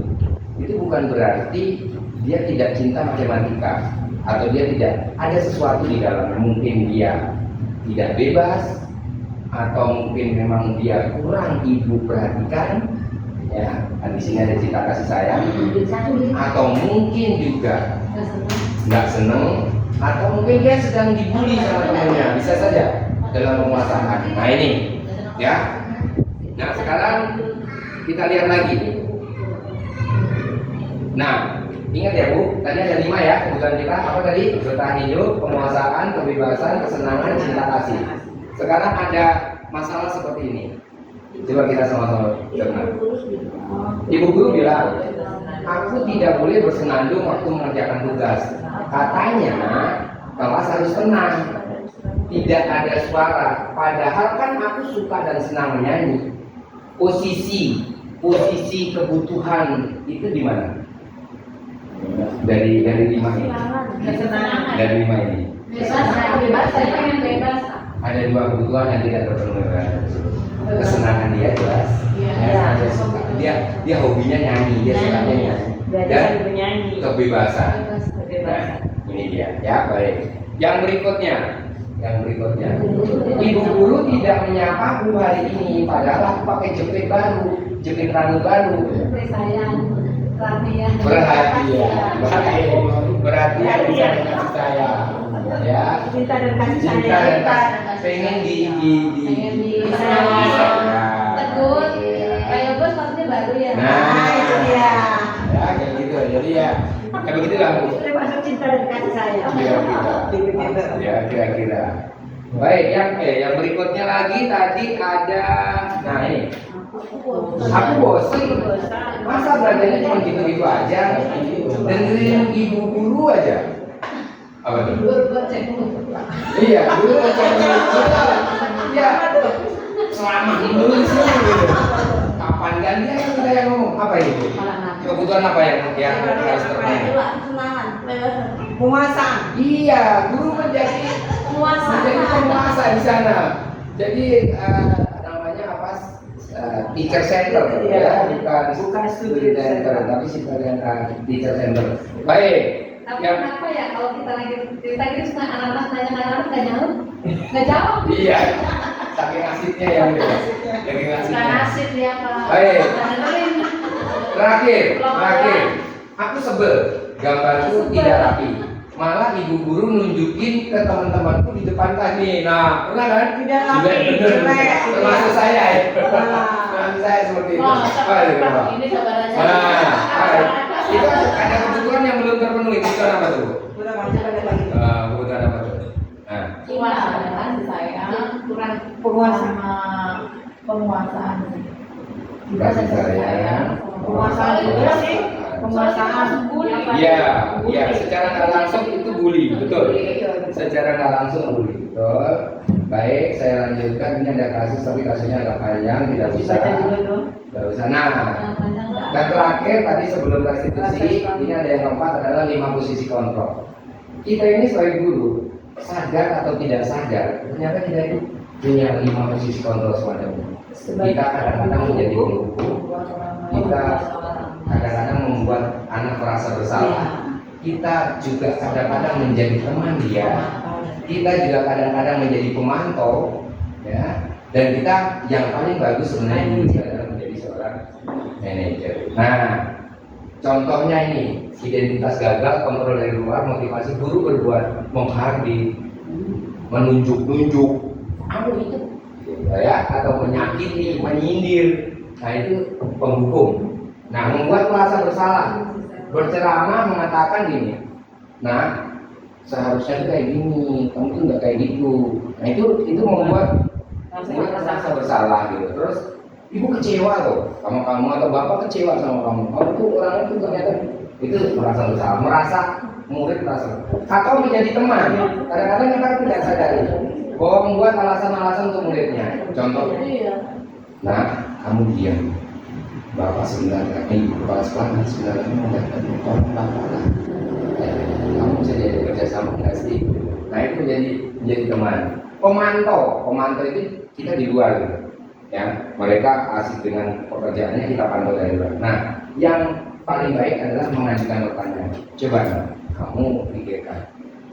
Itu bukan berarti dia tidak cinta matematika atau dia tidak ada sesuatu di dalamnya. Mungkin dia tidak bebas atau mungkin memang dia kurang ibu perhatikan, ya, dan di sini ada cinta kasih sayang, atau mungkin juga nggak seneng, atau mungkin dia sedang dibully sama temannya, bisa saja dalam penguasaan. Nah ini, ya. Nah sekarang kita lihat lagi. Nah, ingat ya Bu, tadi ada 5 ya kebutuhan kita. Apa tadi? Bertahan hidup, penguasaan, kebebasan, kesenangan, cinta kasih. Sekarang ada masalah seperti ini. Coba kita sama-sama dengar. Ibu guru bilang, aku tidak boleh bersenandung waktu mengerjakan tugas. Katanya kelas harus tenang, tidak ada suara. Padahal kan aku suka dan senang menyanyi. Posisi kebutuhan itu di mana? Dari 5 ini. Dari 5 ini.
Bebas, saya pengen bebas.
Ada 2 kebutuhan yang tidak terpenuhi. Kesenangan dia jelas. Dia hobinya nyanyi, dia sukanya nyanyi. Dan kebebasan. Nah, ini dia. Ya baik. Yang berikutnya. Ibu guru tidak menyapa aku hari ini, padahal aku pakai jepit rambut baru.
Sayang, perhatian.
Perhatian bisa kasih sayang. Ya.
Cinta dan kasih
Cinta dan
sayang.
pengen di
Tegur. Kayak bos maksudnya baru ya.
Nah itu dia.
Ya kayak gitu. Jadi ya kayak begitulah Bu.
Itu maksud cinta dan kasih sayang.
Ya kira-kira. Baik, yang berikutnya lagi tadi ada, nah ini, aku bosan, masa belajarnya cuma gitu-gitu aja, dengerin ibu guru aja. Apa tuh? Iya, guru cek dulu. Ya, selama dulu sih. Kapan gantian kita yang ngomong apa itu? Kebutuhan apa yang harus terpenuhi?
Penguasaan.
Iya, guru menjadi penguasa di sana. Jadi namanya apa? Teacher center ya, bukan student center, tapi teacher center. Baik.
Tapi kenapa ya kalau kita lagi cerita gitu anak-anak nanya nggak jawab? Nggak jawab.
Iya. Saking asiknya ya, saking asiknya.
Asik dia Pak.
Baik. Terakhir. Aku sebel, gambarku tidak rapi. Malah ibu guru nunjukin ke teman-temanku di depan tadi. Nah, pernah kan?
Tidak rapi, jelek.
Termasuk saya ya. Termasuk saya seperti itu.
Ini sabar aja.
Nah, itu ada kebutuhan yang belum terpenuhi. Kebutuhan apa tuh?
Udah macam ada lagi.
Kebutuhan apa tuh? Nah,
Penguasaan saya kurang penguasaan.
kasih sayang.
Penguasaan juga sih. Penguasaan.
Iya, secara nggak langsung itu bully, betul. Secara nggak langsung bully, betul. Baik, saya lanjutkan. Ini ada kasus, tapi kasusnya agak panjang, tidak bisa. Tidak usah. Nah, dan terakhir tadi sebelum restitusi, ini ada yang keempat adalah 5 posisi kontrol. Kita ini sebagai guru, sadar atau tidak sadar, ternyata kita itu punya 5 posisi kontrol semacam ini. Kita kadang-kadang menjadi penghukum, kita kadang-kadang membuat anak merasa bersalah, kita juga kadang-kadang menjadi teman dia, kita juga kadang-kadang menjadi pemantau, ya. Dan kita yang paling bagus sebenarnya adalah menjadi seorang manajer. Nah, contohnya ini identitas gagal, kontrol dari luar, motivasi guru berbuat menghardik, menunjuk-nunjuk, kamu itu, ya, atau menyakiti, menyindir. Nah itu penghukum. Nah, membuat merasa bersalah, berceramah mengatakan gini, nah seharusnya kayak gini, kamu tuh nggak kayak gitu. Nah itu membuat merasa bersalah gitu. Terus ibu kecewa loh sama kamu, atau bapak kecewa sama kamu. Kamu tuh orang itu ternyata itu merasa bersalah, merasa murid merasa. Atau menjadi teman. Kadang-kadang kita tidak sadari bahwa membuat alasan-alasan untuk muridnya. Contoh, nah kamu diam. Bapak sebenarnya ibu kepala sekolah sebenarnya mendapat tolong bapak lah. Ya, kamu bisa jadi kerja sama nggak sih? Nah itu menjadi teman. Pemantau itu kita di luar gitu. Ya, mereka asik dengan pekerjaannya, kita pantau dari luar. Nah, yang paling baik adalah mengajukan pertanyaan. Coba kamu pikirkan,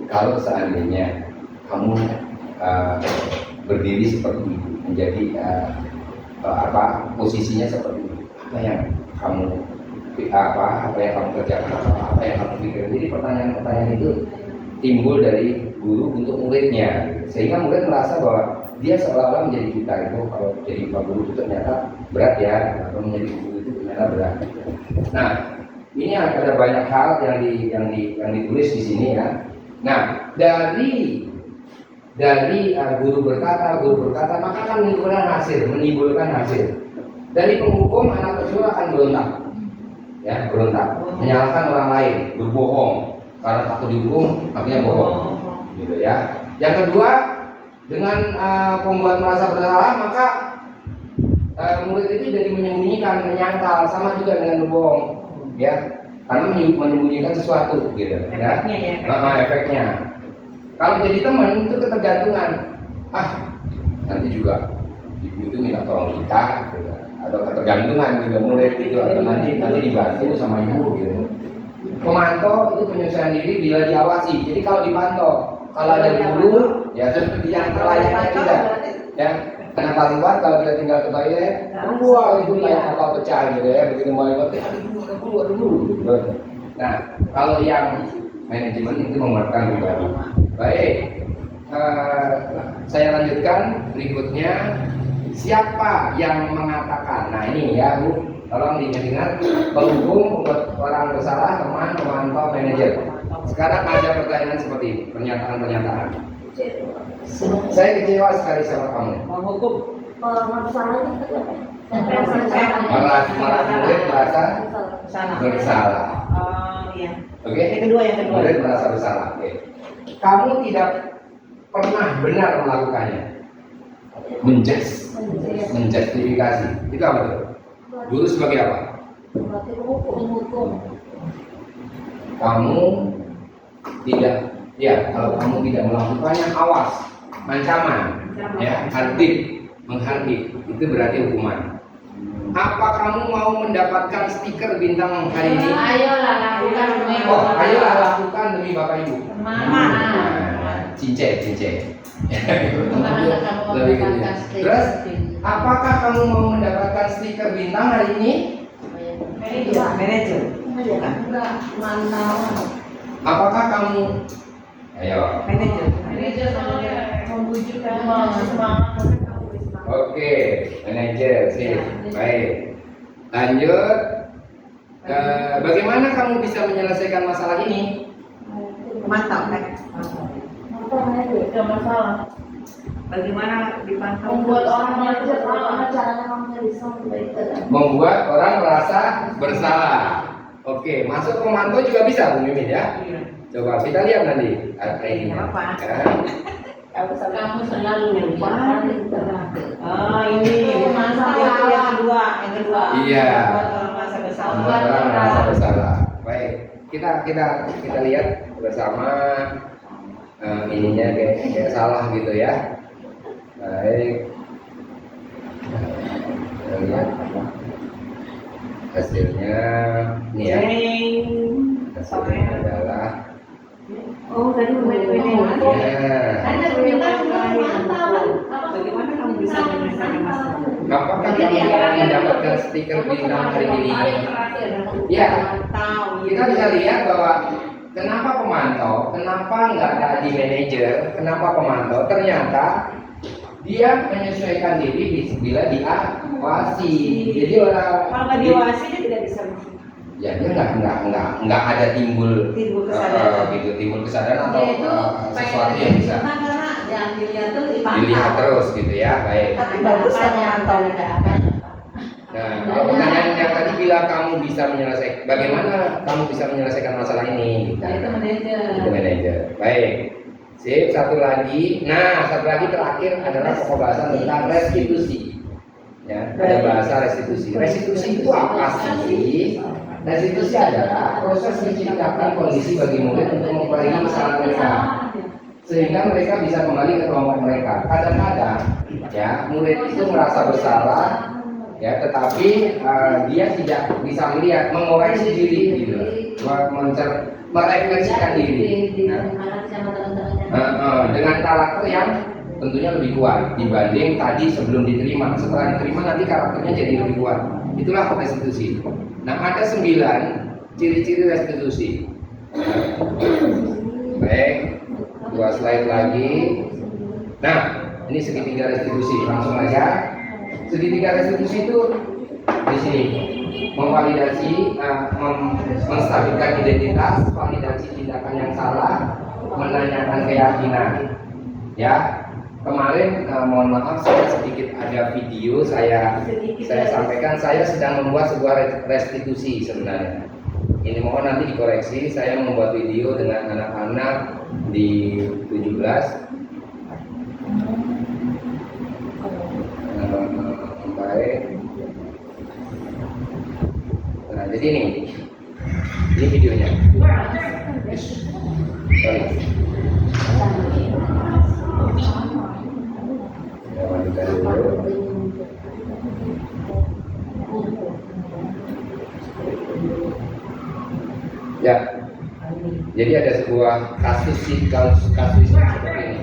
kalau seandainya kamu berdiri seperti itu, menjadi posisinya seperti itu, apa yang kamu kerjakan, apa yang kamu pikirkan. Jadi pertanyaan-pertanyaan itu timbul dari guru untuk muridnya, sehingga murid merasa bahwa dia seolah-olah menjadi kita itu. Kalau jadi pak guru itu ternyata berat ya, atau menjadi guru itu ternyata berat. Nah, ini ada banyak hal yang ditulis di sini ya. Nah, dari guru berkata, maka akan menimbulkan hasil. Dari penghukum, anak kecil akan berontak, menyalahkan orang lain, berbohong, karena takut dihukum, akhirnya bohong, gitu ya. Yang kedua, dengan pembuat merasa bersalah, maka murid itu jadi menyembunyikan, menyangkal, sama juga dengan berbohong, ya, karena menyembunyikan sesuatu, gitu. Efeknya ya. Efeknya. Kalau jadi teman itu ketergantungan. Nanti juga ibu itu minta tolong kita, gitu. Atau ketergantungan juga murid itu, atau nanti dibantu sama ibu, gitu. Pemantau itu penyesuaian diri bila diawasi. Jadi kalau dipantau, kalau ada guru, ya seperti yang terlayaknya tidak. Ya, karena paling kuat kalau kita tinggal ke toilet, wah itu kayak apa pecah gitu ya. Begitu mau lewat, ada guru. Nah, kalau yang manajemen itu memerlukan pribadi. Baik, saya lanjutkan berikutnya. Siapa yang mengatakan? Nah ini ya Bu, tolong diingat, penghukum, membuat orang bersalah, teman, pemantau, manajer. Sekarang ada pertanyaan seperti ini, pernyataan-pernyataan. Saya kecewa sekali sama kamu.
Menghukum.
Murid merasa bersalah.
Iya.
Oke.
Yang kedua.
Murid merasa bersalah. Oke. Kamu tidak pernah benar melakukannya. Menjustifikasi. Itu apa tuh? Guru sebagai apa? Kamu tidak, ya kalau kamu tidak melakukannya, awas, ancaman, ya, menghardik, itu berarti hukuman. Apa kamu mau mendapatkan stiker bintang hari ini?
Ayolah lakukan demi
Ayolah lakukan demi Bapak Ibu. Cincin. Lebih gitu. Terus, apakah kamu mau mendapatkan stiker bintang hari ini?
Manajer.
Apakah kamu? Ayo.
Manajer semangat.
Oke, manajer, sip. Baik. Lanjut. Bagaimana kamu bisa menyelesaikan masalah ini?
Mantap kan?
masalah.
Bagaimana dipantau?
Membuat orang
Membuat orang merasa bersalah. Oke, masuk pemantau juga bisa Bu Mimin ya. Coba kita lihat nanti ini.
Kamu selalu lupa.
Ini masalah yang kedua.
Iya.
Membuat orang merasa bersalah.
Membuat orang merasa bersalah. Baik, kita lihat bersama ininya kayak salah gitu ya. Baik. Kita lihat hasilnya. Ini ya. Hasilnya adalah
Oh, tadi main-main.
ya.
Ada permintaan mantap.
Bagaimana kamu bisa menyelesaikan masalah?
Apakah kamu mendapatkan stiker bintang hari ini? Ya, kita bisa lihat bahwa kenapa pemantau, kenapa nggak tadi manajer, kenapa pemantau? Ternyata dia menyesuaikan diri bila diawasi. Jadi orang
Kalau nggak diawasi dia tidak bisa
ya dia nggak ada timbul
timbul kesadaran.
gitu, timbul kesadaran atau
Dia itu
sesuatu yang bisa
karena yang dilihat tuh dipantau.
dilihat terus gitu ya. Baik.
Tapi bagus kan memantau.
Nah, kalau pertanyaan yang tadi bila kamu bisa menyelesaikan, bagaimana kamu bisa menyelesaikan masalah ini?
Nah, itu manajer.
Itu manajer. Baik. Sip, satu lagi. Nah, satu lagi terakhir adalah pembahasan tentang restitusi. Ya, ada bahasa restitusi. Restitusi itu apa sih? Restitusi adalah proses menciptakan kondisi bagi murid untuk memperbaiki kesalahan mereka, sehingga mereka bisa kembali ke kelompok mereka. Kadang-kadang, ya, murid itu merasa bersalah, ya, tetapi dia tidak bisa melihat, mengoreksi diri, gitu, merefleksikan diri. Nah, dengan karakter yang tentunya lebih kuat dibanding tadi sebelum diterima. Setelah diterima nanti karakternya jadi lebih kuat. Itulah restitusi. Nah, ada 9 ciri-ciri restitusi. Baik, 2 slide lagi. Nah, ini segitiga restitusi. Langsung aja. Segitiga restitusi itu di sini memvalidasi, menstabilkan identitas, validasi tindakan yang salah, menanyakan keyakinan. Ya, kemarin mohon maaf saya sedikit ada video saya sampaikan, saya sedang membuat sebuah restitusi sebenarnya. Ini mohon nanti dikoreksi, saya membuat video dengan anak-anak di 17. Baik. Nah, jadi ini videonya. Sorry. Ya, jadi ada sebuah kasus seperti ini.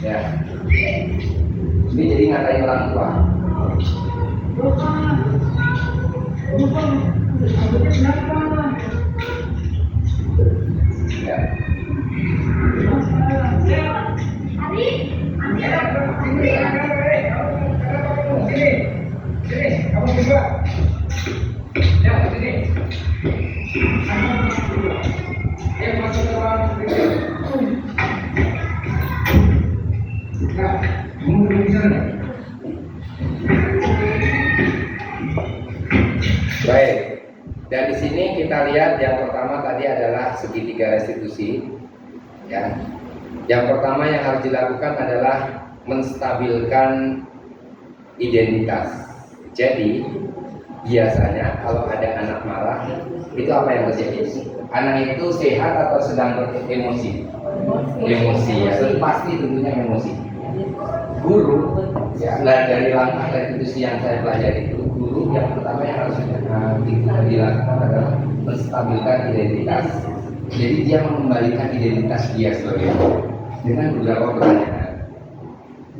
Ya, ini jadi ngatain orang tua. Ya. Baik, dan di sini kita lihat yang pertama tadi adalah segitiga restitusi. Ya, yang pertama yang harus dilakukan adalah menstabilkan identitas. Jadi biasanya kalau ada anak marah, itu apa yang terjadi? Anak itu sehat atau sedang beremosi? Emosi, ya, pasti tentunya emosi. Guru, ya, dari langkah restitusi yang saya pelajari itu, guru yang pertama yang harus dilakukan adalah menstabilkan identitas. Jadi dia mengembalikan identitas dia sebagai guru dengan beberapa pertanyaan.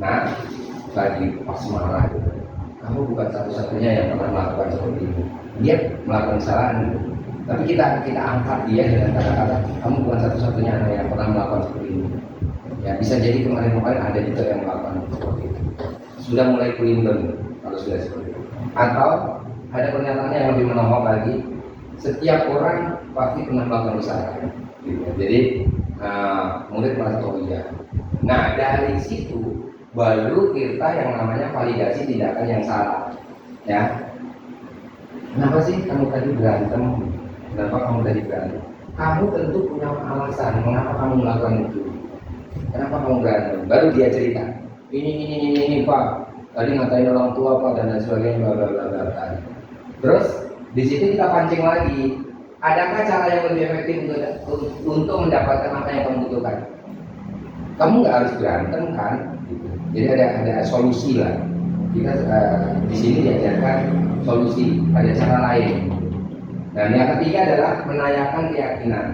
Nah, lagi pas marah, kamu bukan satu-satunya yang pernah melakukan seperti ini. Dia melakukan kesalahan, tapi kita angkat dia dengan kata-kata, kamu bukan satu-satunya anak yang pernah melakukan seperti ini. Ya, bisa jadi kemarin-kemarin ada juga yang melakukan seperti itu. Sudah mulai kulinder kalau sudah seperti itu. Atau ada pernyataan yang lebih menongol lagi, setiap orang pasti pernah melakukan kesalahan. Gitu. Jadi murid merasa oh iya. Nah, dari situ baru kita yang namanya validasi tindakan yang salah. Ya, kenapa sih kamu tadi berantem? Kenapa kamu tadi berantem? Kamu tentu punya alasan mengapa kamu melakukan itu. Kenapa kamu berantem? Baru dia cerita. Ini Pak. Tadi ngatain orang tua Pak dan lain sebagainya. Bla bla bla bla. Terus di situ kita pancing lagi. Adakah cara yang lebih efektif untuk mendapatkan apa yang kamu butuhkan? Kamu nggak harus berantem kan? Jadi ada solusi lah. Kita di sini diajarkan solusi, ada cara lain. Dan yang ketiga adalah menanyakan keyakinan.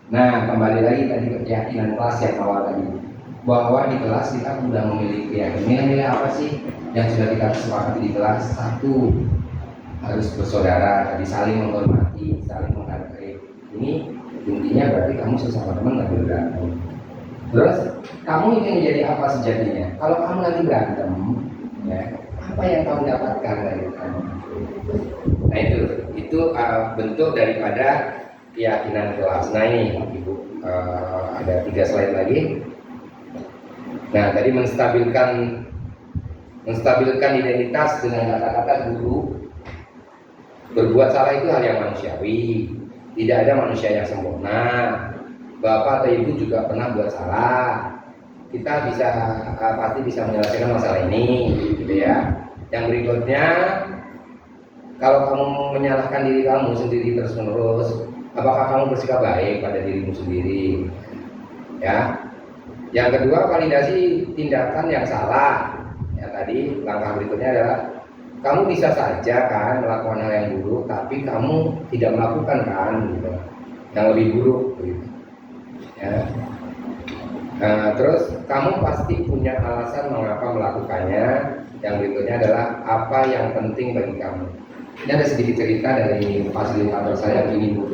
Nah, kembali lagi tadi ke keyakinan kelas yang awal tadi, bahwa di kelas kita sudah memiliki keyakinan. Nilai-nilai apa sih yang sudah kita sepakati di kelas? Satu, harus bersaudara, tadi saling menghormati, saling menghargai. Ini intinya berarti kamu sesama teman nggak boleh berantem. Terus kamu ingin menjadi apa sejatinya? Kalau kamu nanti berantem, ya, apa yang kamu dapatkan dari kamu? Nah itu bentuk daripada keyakinan kelas. Nah ini Ibu, ada 3 slide lagi. Nah tadi menstabilkan identitas dengan kata-kata guru. Berbuat salah itu hal yang manusiawi. Tidak ada manusia yang sempurna. Bapak atau ibu juga pernah buat salah. Kita pasti bisa menyelesaikan masalah ini, gitu ya. Yang berikutnya, kalau kamu menyalahkan diri kamu sendiri terus-menerus, apakah kamu bersikap baik pada dirimu sendiri? Ya. Yang kedua, validasi tindakan yang salah. Ya tadi langkah berikutnya adalah kamu bisa saja kan melakukan hal yang buruk, tapi kamu tidak melakukan kan, gitu. Yang lebih buruk, gitu. Ya. Nah, terus kamu pasti punya alasan mengapa melakukannya. Yang berikutnya adalah apa yang penting bagi kamu. Ini ada sedikit cerita dari fasilitator saya begini Bu.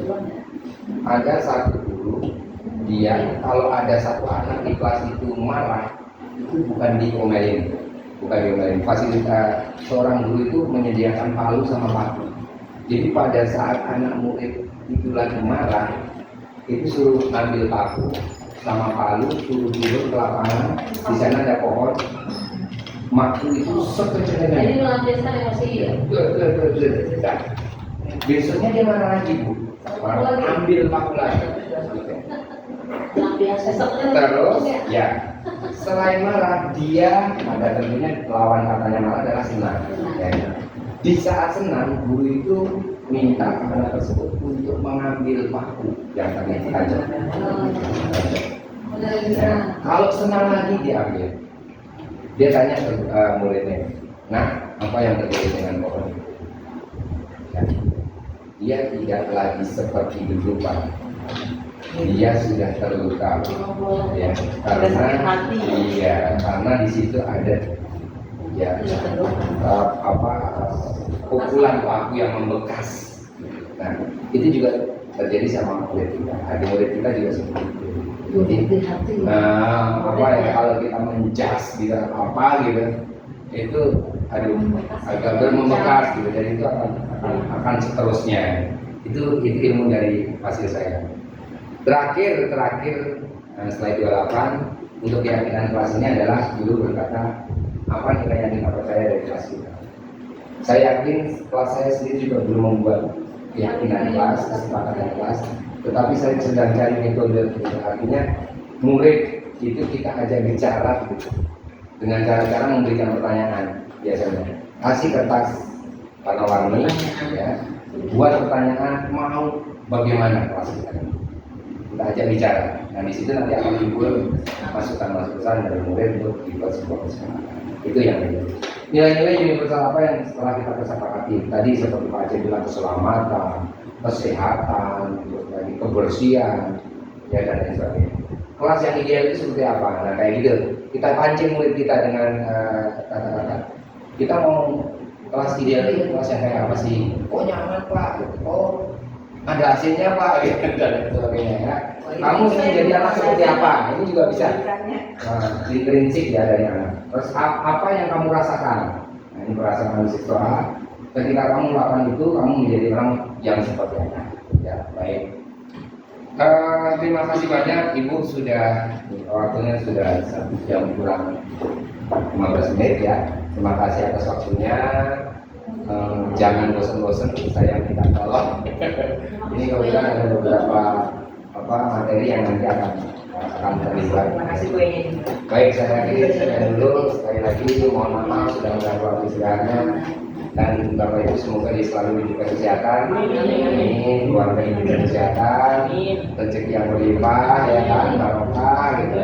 Ada satu guru, dia kalau ada satu anak di kelas itu marah, itu bukan diomelin. Seorang guru itu menyediakan palu sama paku. Jadi pada saat anak murid itu lagi marah, itu suruh ambil paku sama palu, suruh turun ke lapangan. Di sana ada pohon, maku itu sekencangnya.
Jadi melampiaskan emosi ya.
Besoknya dia marah lagi Bu, ambil paku lagi.
Melampiaskan.
Terus ya, selain marah dia ada tentunya lawan katanya marah adalah senang. Ya. Di saat senang, guru itu minta anak tersebut untuk mengambil paku yang tadi tajam. Ya. Kalau senang lagi diambil. Dia tanya ke muridnya, nah apa yang terjadi dengan pohon itu? Ya. Dia tidak lagi seperti dulu Pak. Dia sudah terluka, ya, karena di situ ada pukulan paku yang membekas. Nah, itu juga terjadi sama murid kita. Ada murid kita juga seperti itu. Jadi, kalau kita menjas gitu apa gitu, itu agak membekas gitu. Jadi itu akan seterusnya. Itu ilmu dari hasil saya. Terakhir slide 28 untuk keyakinan kelas ini adalah guru berkata apa nilai yang kita percaya dari kelas kita. Saya yakin kelas saya sendiri juga belum membuat keyakinan kelas, kesepakatan kelas, tetapi saya sedang cari metode. Artinya murid itu kita ajak bicara gitu, dengan cara-cara memberikan pertanyaan. Biasanya kasih kertas warna-warni, ya, buat pertanyaan mau bagaimana kelas kita. Kita ajak bicara. Nah di situ nanti akan timbul masukan-masukan dari murid untuk dibuat sebuah kesepakatan. Itu yang terjadi. Nilai-nilai universal apa yang setelah kita kesepakati tadi seperti Pak Aceh bilang, keselamatan, kesehatan, kebersihan, ya dan lain sebagainya. Kelas yang ideal itu seperti apa? Nah kayak gitu. Kita pancing murid kita dengan kata-kata. Kita mau kelas ideal itu kelas yang kayak apa sih? Oh nyaman Pak. Oh ada AC-nya Pak, dan sebagainya ya. Kamu ingin jadi anak seperti apa? Ini juga bisa diperinsip ya dari anak. Terus apa yang kamu rasakan? Nah, ini perasaan siswa. Ketika kamu melakukan itu, kamu menjadi orang yang seperti apa? Ya baik. Terima kasih banyak Ibu, sudah waktunya sudah 1 jam kurang 15 menit ya. Terima kasih atas waktunya. Jangan bosan-bosan, saya minta tolong. Ini kemudian ada beberapa materi yang nanti akan terlibat.
Terima kasih Bu Eni.
Baik, saya akhiri dulu. Sekali lagi mohon maaf sudah mengganggu waktu istirahatnya. dan Bapak Ibu semoga selalu diberikan kesehatan, amin, keluarga diberikan kesehatan, rezeki yang berlimpah, ya kan, barokah gitu.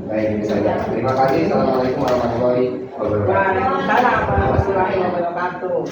Baik, itu saja. Terima kasih. Assalamualaikum warahmatullahi wabarakatuh.
Waalaikumsalam warahmatullahi wabarakatuh.